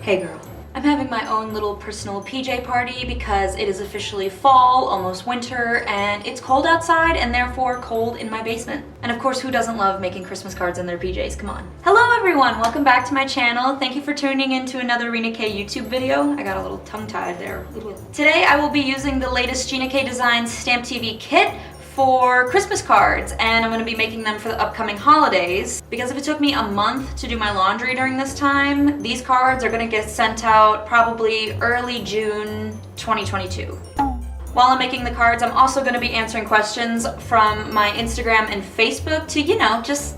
Hey girl. I'm having my own little personal PJ party because it is officially fall, almost winter, and it's cold outside and therefore cold in my basement. And of course, who doesn't love making Christmas cards in their PJs? Come on. Hello everyone, welcome back to my channel. Thank you for tuning in to another Rena K YouTube video. I got a little tongue-tied there. Today I will be using the latest Gina K Designs Stamp TV kit for Christmas cards, and I'm going to be making them for the upcoming holidays because if it took me a month to do my laundry during this time, these cards are going to get sent out probably early June 2022. While I'm making the cards, I'm also going to be answering questions from my Instagram and Facebook to, you know, just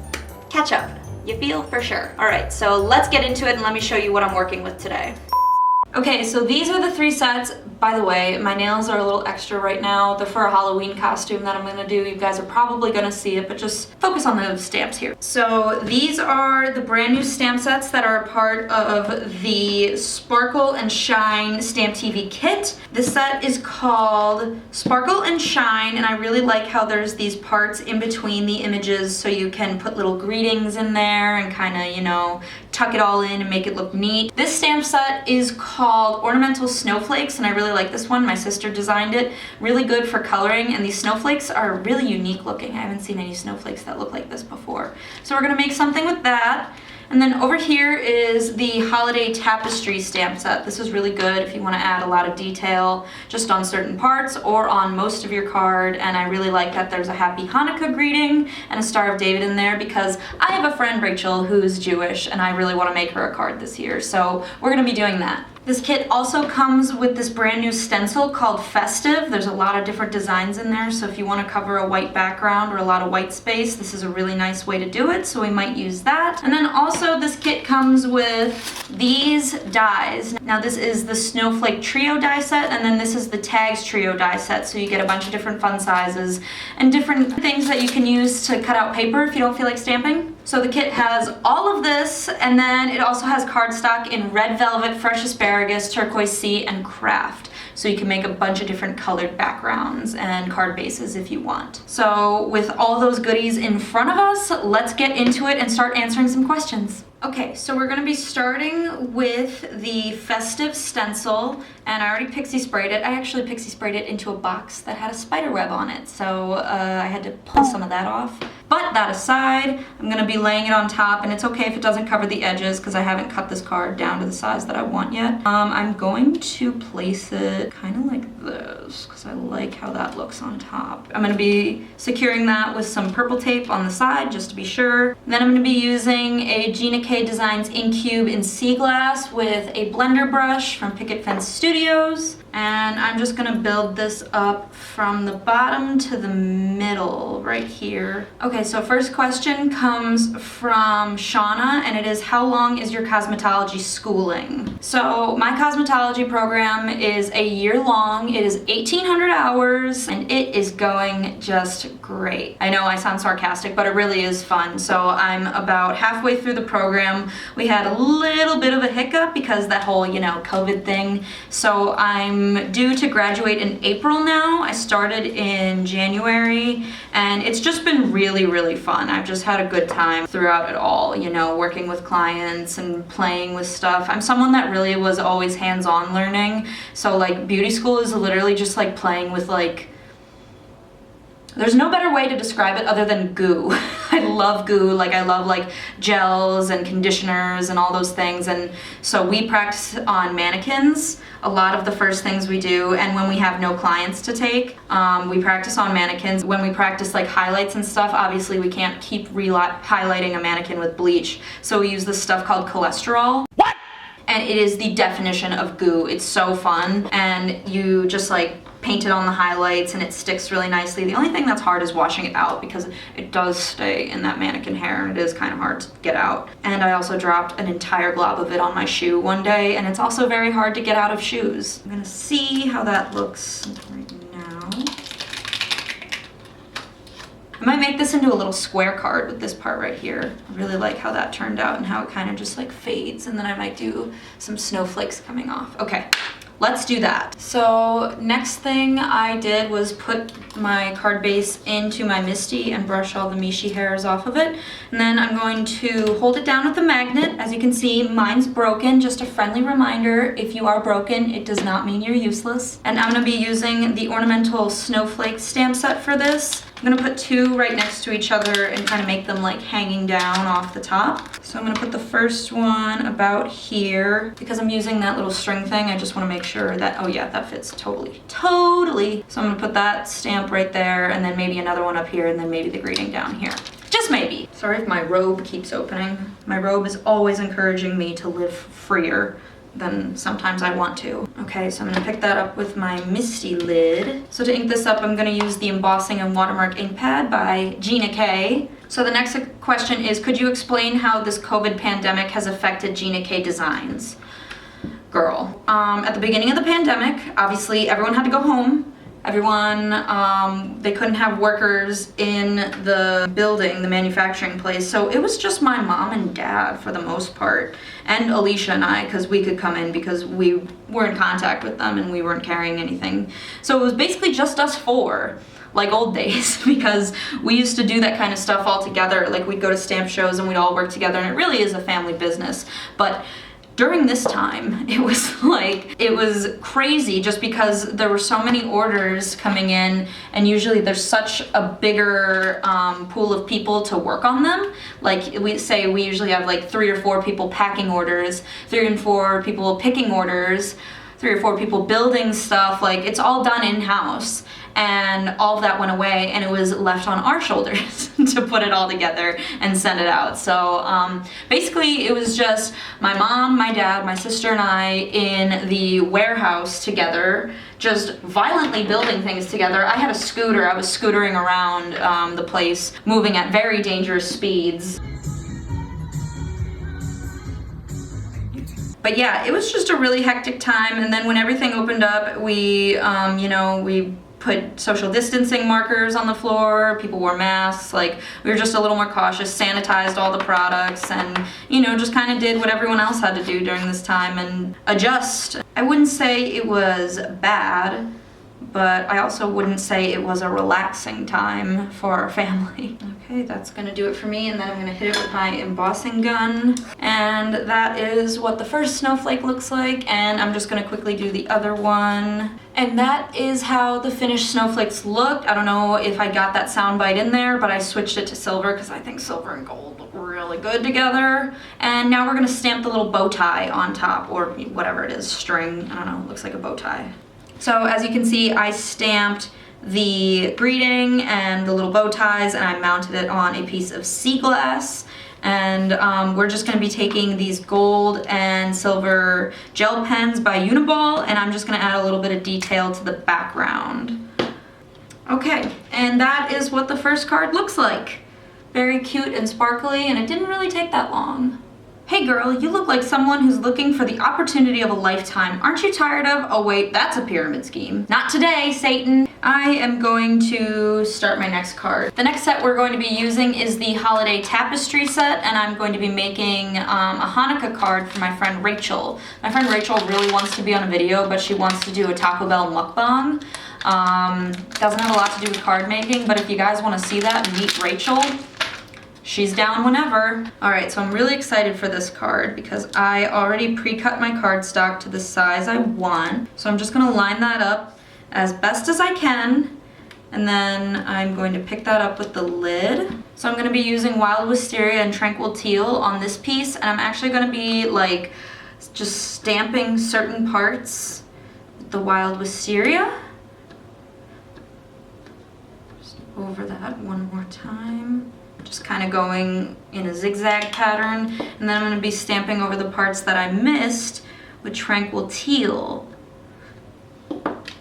catch up. You feel? For sure. Alright, so let's get into it and let me show you what I'm working with today. Okay, so these are the 3 sets. By the way, my nails are a little extra right now. They're for a Halloween costume that I'm gonna do. You guys are probably gonna see it, but just focus on the stamps here. So these are the brand new stamp sets that are a part of the Sparkle and Shine Stamp TV kit. This set is called Sparkle and Shine, and I really like how there's these parts in between the images so you can put little greetings in there and kind of, you know, tuck it all in and make it look neat. This stamp set is called Ornamental Snowflakes, and I really like this one. My sister designed it. Really good for coloring, and these snowflakes are really unique looking. I haven't seen any snowflakes that look like this before. So we're gonna make something with that. And then over here is the Holiday Tapestry stamp set. This is really good if you want to add a lot of detail just on certain parts or on most of your card. And I really like that there's a Happy Hanukkah greeting and a Star of David in there because I have a friend, Rachel, who's Jewish, and I really want to make her a card this year. So we're going to be doing that. This kit also comes with this brand new stencil called Festive. There's a lot of different designs in there, so if you want to cover a white background or a lot of white space, this is a really nice way to do it, so we might use that. And then also this kit comes with these dies. Now this is the Snowflake Trio die set, and then this is the Tags Trio die set, so you get a bunch of different fun sizes and different things that you can use to cut out paper if you don't feel like stamping. So the kit has all of this, and then it also has cardstock in Red Velvet, Fresh Asparagus, Turquoise Sea, and Craft. So you can make a bunch of different colored backgrounds and card bases if you want. So with all those goodies in front of us, let's get into it and start answering some questions. Okay, so we're gonna be starting with the Festive stencil, and I already pixie sprayed it. I actually pixie sprayed it into a box that had a spider web on it, so I had to pull some of that off. But that aside, I'm gonna be laying it on top, and it's okay if it doesn't cover the edges because I haven't cut this card down to the size that I want yet. I'm going to place it kind of like this because I like how that looks on top. I'm gonna be securing that with some purple tape on the side just to be sure. Then I'm gonna be using a Gina K Designs ink cube in sea glass with a blender brush from Picket Fence Studios. And I'm just gonna build this up from the bottom to the middle right here. Okay, so first question comes from Shauna, and it is, how long is your cosmetology schooling? So my cosmetology program is a year long. It is 1,800 hours, and it is going just great. I know I sound sarcastic, but it really is fun. So I'm about halfway through the program. We had a little bit of a hiccup because that whole, you know, COVID thing. So I'm due to graduate in April now. I started in January, and it's just been really, really fun. I've just had a good time throughout it all, you know, working with clients and playing with stuff. I'm someone that really was always hands-on learning. So like beauty school is literally just like playing with like, there's no better way to describe it other than goo. I love goo, like I love like gels and conditioners and all those things. And so we practice on mannequins, a lot of the first things we do. And when we have no clients to take, we practice on mannequins. When we practice like highlights and stuff, obviously we can't keep highlighting a mannequin with bleach. So we use this stuff called cholesterol. What? And it is the definition of goo. It's so fun. And you just like paint it on the highlights and it sticks really nicely. The only thing that's hard is washing it out because it does stay in that mannequin hair and it is kind of hard to get out. And I also dropped an entire glob of it on my shoe one day, and it's also very hard to get out of shoes. I'm gonna see how that looks right now. I might make this into a little square card with this part right here. I really like how that turned out and how it kind of just like fades, and then I might do some snowflakes coming off. Okay. let's do that. So next thing I did was put my card base into my Misty and brush all the Mishi hairs off of it. And then I'm going to hold it down with the magnet. As you can see, mine's broken. Just a friendly reminder, if you are broken, it does not mean you're useless. And I'm gonna be using the ornamental snowflake stamp set for this. I'm gonna put two right next to each other and kind of make them like hanging down off the top. So I'm gonna put the first one about here. Because I'm using that little string thing, I just wanna make sure that, oh yeah, that fits totally. So I'm gonna put that stamp right there, and then maybe another one up here, and then maybe the greeting down here. Just maybe. Sorry if my robe keeps opening. My robe is always encouraging me to live freer than sometimes I want to. Okay, so I'm gonna pick that up with my Misty lid. So to ink this up, I'm gonna use the Embossing and Watermark ink pad by Gina K. So the next question is, could you explain how this COVID pandemic has affected Gina K designs? Girl, at the beginning of the pandemic, obviously everyone had to go home. Everyone, they couldn't have workers in the building, the manufacturing place, so it was just my mom and dad for the most part, and Alicia and I, because we could come in because we were in contact with them and we weren't carrying anything. So it was basically just us four, like old days, because we used to do that kind of stuff all together. Like we'd go to stamp shows and we'd all work together, and it really is a family business. But during this time, it was crazy just because there were so many orders coming in, and usually there's such a bigger pool of people to work on them. Like we usually have like 3 or 4 people packing orders, 3 and 4 people picking orders, 3 or 4 people building stuff. Like it's all done in-house. And all of that went away, and it was left on our shoulders to put it all together and send it out. So basically it was just my mom, my dad, my sister, and I in the warehouse together, just violently building things together. I had a scooter. I was scootering around the place, moving at very dangerous speeds. But yeah, it was just a really hectic time. And then when everything opened up, we put social distancing markers on the floor, people wore masks, like we were just a little more cautious, sanitized all the products, and just kind of did what everyone else had to do during this time and adjust. I wouldn't say it was bad, but I also wouldn't say it was a relaxing time for our family. Okay, that's gonna do it for me, and then I'm gonna hit it with my embossing gun. And that is what the first snowflake looks like, and I'm just gonna quickly do the other one. And that is how the finished snowflakes looked. I don't know if I got that sound bite in there, but I switched it to silver because I think silver and gold look really good together. And now we're gonna stamp the little bow tie on top, or whatever it is, string, I don't know, looks like a bow tie. So as you can see, I stamped the greeting and the little bow ties, and I mounted it on a piece of sea glass. And we're just gonna be taking these gold and silver gel pens by Uniball, and I'm just gonna add a little bit of detail to the background. Okay, and that is what the first card looks like. Very cute and sparkly, and it didn't really take that long. Hey girl, you look like someone who's looking for the opportunity of a lifetime. Aren't you tired of, oh wait, that's a pyramid scheme. Not today, Satan. I am going to start my next card. The next set we're going to be using is the Holiday Tapestry set, and I'm going to be making a Hanukkah card for my friend Rachel. My friend Rachel really wants to be on a video, but she wants to do a Taco Bell mukbang. Doesn't have a lot to do with card making, but if you guys want to see that and meet Rachel, she's down whenever. All right, so I'm really excited for this card because I already pre-cut my cardstock to the size I want. So I'm just gonna line that up as best as I can, and then I'm going to pick that up with the lid. So I'm gonna be using Wild Wisteria and Tranquil Teal on this piece, and I'm actually gonna be like just stamping certain parts with the Wild Wisteria. Just over that one more time. Just kind of going in a zigzag pattern, and then I'm going to be stamping over the parts that I missed with Tranquil Teal.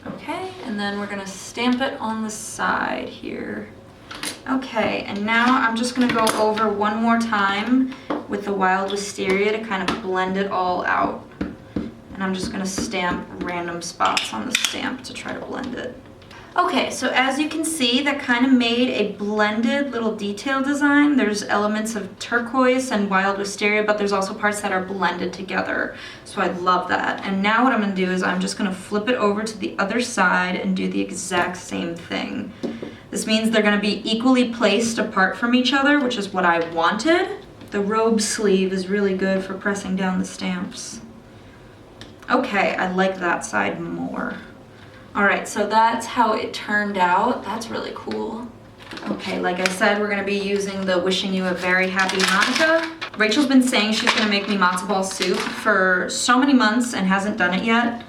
Okay, and then we're going to stamp it on the side here. Okay, and now I'm just going to go over one more time with the Wild Wisteria to kind of blend it all out. And I'm just going to stamp random spots on the stamp to try to blend it. Okay, so as you can see, that kind of made a blended little detail design. There's elements of turquoise and wild wisteria, but there's also parts that are blended together. So I love that. And now what I'm gonna do is I'm just gonna flip it over to the other side and do the exact same thing. This means they're gonna be equally placed apart from each other, which is what I wanted. The robe sleeve is really good for pressing down the stamps. Okay, I like that side more. All right, so that's how it turned out. That's really cool. Okay, like I said, we're gonna be using the Wishing You a Very Happy Hanukkah. Rachel's been saying she's gonna make me matzo ball soup for so many months and hasn't done it yet.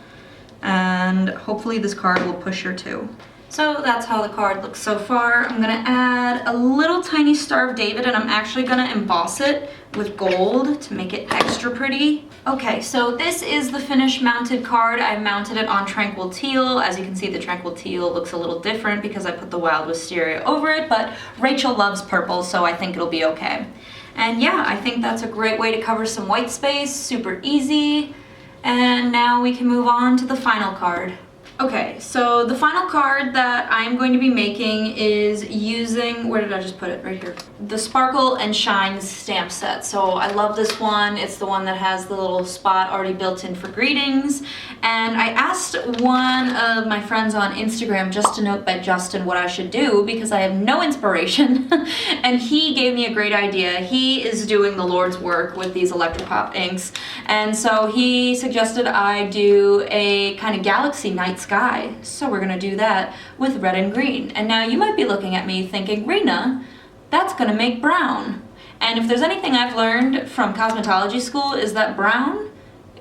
And hopefully this card will push her too. So that's how the card looks so far. I'm gonna add a little tiny Star of David, and I'm actually gonna emboss it with gold to make it extra pretty. Okay, so this is the finished mounted card. I mounted it on Tranquil Teal. As you can see, the Tranquil Teal looks a little different because I put the Wild Wisteria over it, but Rachel loves purple, so I think it'll be okay. And yeah, I think that's a great way to cover some white space, super easy. And now we can move on to the final card. Okay, so the final card that I'm going to be making is using, where did I just put it? Right here. The Sparkle and Shine stamp set. So I love this one. It's the one that has the little spot already built in for greetings. And I asked one of my friends on Instagram, Just a Note by Justin, what I should do because I have no inspiration. And he gave me a great idea. He is doing the Lord's work with these Electropop inks. And so he suggested I do a kind of galaxy night sky. So we're gonna do that with red and green. And now you might be looking at me thinking, Rena, that's gonna make brown. And if there's anything I've learned from cosmetology school is that brown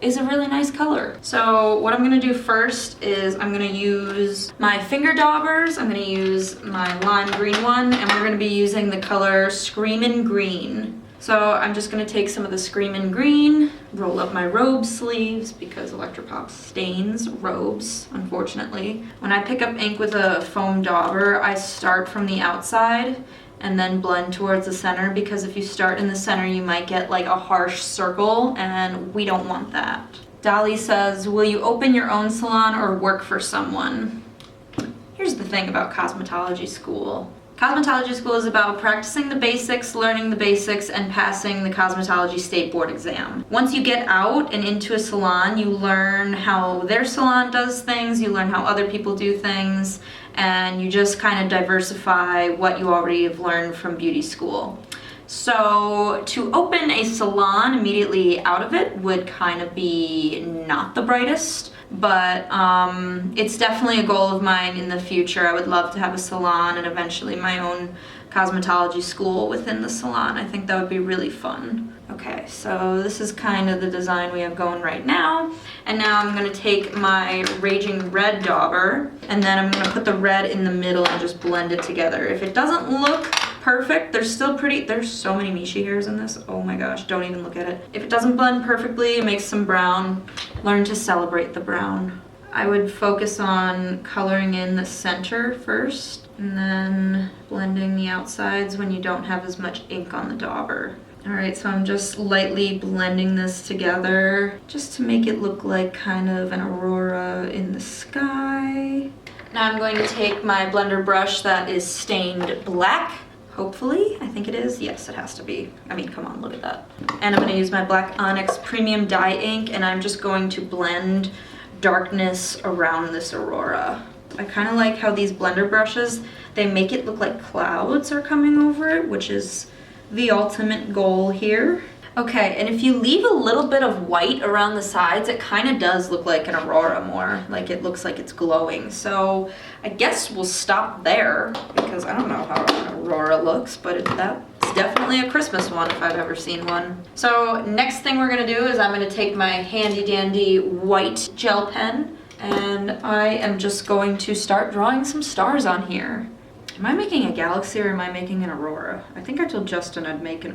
is a really nice color. So what I'm gonna do first is I'm gonna use my finger daubers. I'm gonna use my lime green one, and we're gonna be using the color Screamin' Green. So I'm just gonna take some of the Screamin' Green, roll up my robe sleeves because Electropop stains robes, unfortunately. When I pick up ink with a foam dauber, I start from the outside and then blend towards the center, because if you start in the center, you might get like a harsh circle, and we don't want that. Dolly says, will you open your own salon or work for someone? Here's the thing about cosmetology school. Cosmetology school is about practicing the basics, learning the basics, and passing the cosmetology state board exam. Once you get out and into a salon, you learn how their salon does things, you learn how other people do things, and you just kind of diversify what you already have learned from beauty school. So to open a salon immediately out of it would kind of be not the brightest, but it's definitely a goal of mine in the future. I would love to have a salon and eventually my own cosmetology school within the salon. I think that would be really fun. Okay, so this is kind of the design we have going right now. And now I'm gonna take my Raging Red dauber, and then I'm gonna put the red in the middle and just blend it together. If it doesn't look perfect, there's still there's so many Mishi hairs in this. Oh my gosh, don't even look at it. If it doesn't blend perfectly, make some brown. Learn to celebrate the brown. I would focus on coloring in the center first, and then blending the outsides when you don't have as much ink on the dauber. All right, so I'm just lightly blending this together just to make it look like kind of an aurora in the sky. Now I'm going to take my blender brush that is stained black. Hopefully, I think it is. Yes, it has to be. I mean, come on, look at that. And I'm gonna use my Black Onyx Premium Dye Ink, and I'm just going to blend darkness around this aurora. I kind of like how these blender brushes, they make it look like clouds are coming over it, which is the ultimate goal here. Okay, and if you leave a little bit of white around the sides, it kind of does look like an aurora more. Like it looks like it's glowing. So I guess we'll stop there because I don't know how an aurora looks, but that's definitely a Christmas one if I've ever seen one. So next thing we're gonna do is I'm gonna take my handy dandy white gel pen, and I am just going to start drawing some stars on here. Am I making a galaxy or am I making an aurora? I think I told Justin I'd make a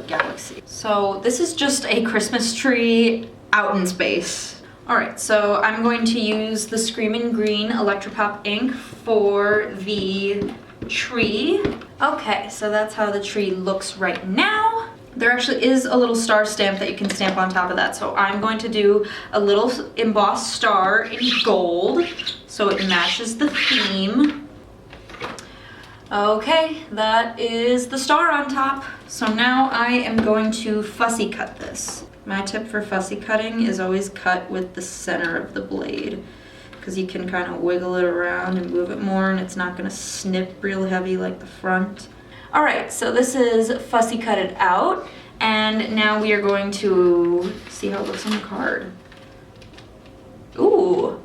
galaxy. So this is just a Christmas tree out in space. All right, so I'm going to use the Screamin' Green Electropop ink for the tree. Okay, so that's how the tree looks right now. There actually is a little star stamp that you can stamp on top of that. So I'm going to do a little embossed star in gold so it matches the theme. Okay, that is the star on top. So now I am going to fussy cut this. My tip for fussy cutting is always cut with the center of the blade, because you can kind of wiggle it around and move it more and it's not gonna snip real heavy like the front. All right, so this is fussy cutted out, and now we are going to see how it looks on the card. Ooh,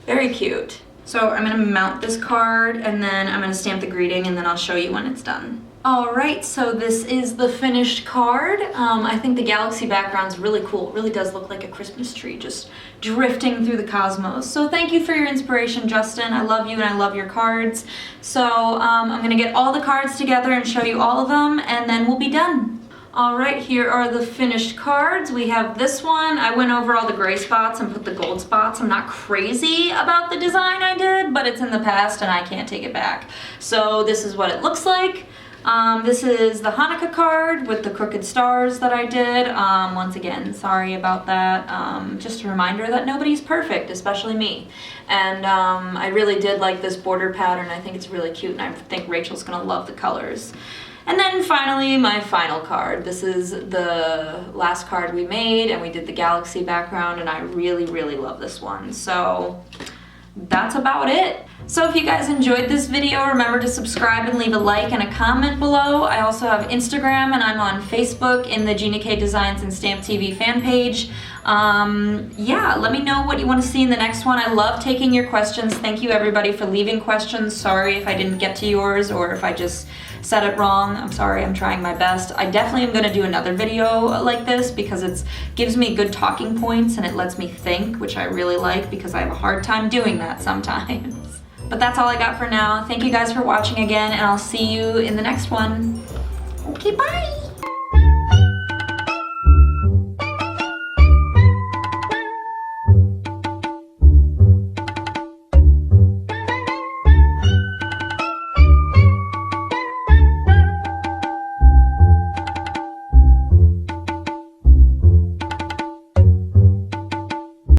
very cute. So I'm gonna mount this card and then I'm gonna stamp the greeting and then I'll show you when it's done. All right, so this is the finished card. I think the galaxy background's really cool. It really does look like a Christmas tree just drifting through the cosmos. So thank you for your inspiration, Justin. I love you and I love your cards. So I'm gonna get all the cards together and show you all of them and then we'll be done. All right, here are the finished cards. We have this one. I went over all the gray spots and put the gold spots. I'm not crazy about the design I did, but it's in the past and I can't take it back. So this is what it looks like. This is the Hanukkah card with the crooked stars that I did. Once again, sorry about that. Just a reminder that nobody's perfect, especially me. And I really did like this border pattern. I think it's really cute and I think Rachel's gonna love the colors. And then finally, my final card. This is the last card we made and we did the galaxy background and I really, really love this one. So that's about it. So if you guys enjoyed this video, remember to subscribe and leave a like and a comment below. I also have Instagram and I'm on Facebook in the Gina K Designs and Stamp TV fan page. Yeah, let me know what you want to see in the next one. I love taking your questions. Thank you everybody for leaving questions. Sorry if I didn't get to yours or if I just said it wrong. I'm sorry, I'm trying my best. I definitely am going to do another video like this because it gives me good talking points and it lets me think, which I really like because I have a hard time doing that sometimes. But that's all I got for now. Thank you guys for watching again and I'll see you in the next one. Okay, bye!